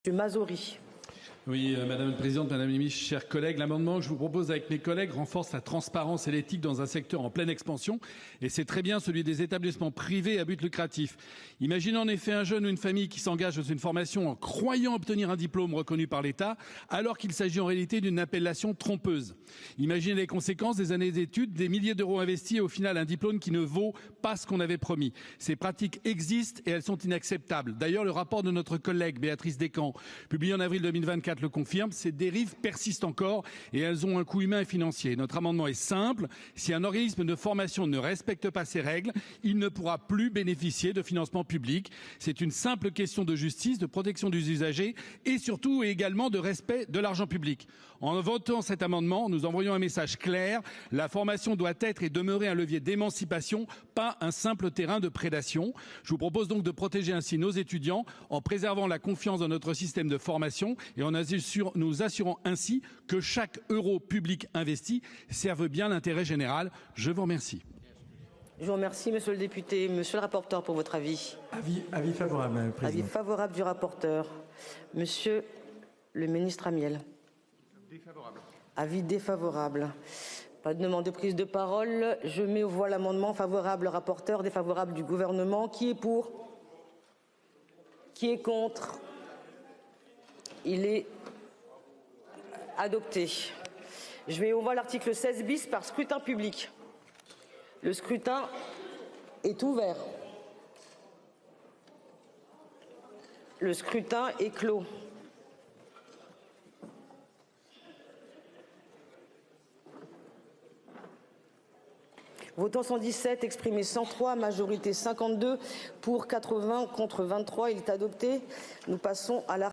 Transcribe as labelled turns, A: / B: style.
A: Monsieur Mazzori.
B: Oui, Madame la Présidente, Madame la Ministre, chers collègues, l'amendement que je vous propose avec mes collègues renforce la transparence et l'éthique dans un secteur en pleine expansion, et c'est très bien celui des établissements privés à but lucratif. Imaginez en effet un jeune ou une famille qui s'engage dans une formation en croyant obtenir un diplôme reconnu par l'État, alors qu'il s'agit en réalité d'une appellation trompeuse. Imaginez les conséquences des années d'études, des milliers d'euros investis et au final un diplôme qui ne vaut pas ce qu'on avait promis. Ces pratiques existent et elles sont inacceptables. D'ailleurs, le rapport de notre collègue Béatrice Descamps, publié en avril 2024, le confirme, ces dérives persistent encore et elles ont un coût humain et financier. Notre amendement est simple. Si un organisme de formation ne respecte pas ces règles, il ne pourra plus bénéficier de financement public. C'est une simple question de justice, de protection des usagers et surtout et également de respect de l'argent public. En votant cet amendement, nous envoyons un message clair. La formation doit être et demeurer un levier d'émancipation, pas un simple terrain de prédation. Je vous propose donc de protéger ainsi nos étudiants en préservant la confiance dans notre système de formation et en nous assurant ainsi que chaque euro public investi serve bien l'intérêt général. Je vous remercie.
A: Je vous remercie, monsieur le député. Monsieur le rapporteur, pour votre avis.
C: Avis favorable, Madame la Présidente.
A: Avis favorable du rapporteur. Monsieur le ministre Amiel.
B: Défavorable.
A: Avis défavorable. Pas de demande de prise de parole. Je mets aux voix l'amendement favorable rapporteur, défavorable du gouvernement. Qui est pour? Qui est contre? Il est adopté. Je mets aux voix l'article 16 bis par scrutin public. Le scrutin est ouvert. Le scrutin est clos. Votant 117, exprimé 103, majorité 52, pour 80, contre 23. Il est adopté. Nous passons à la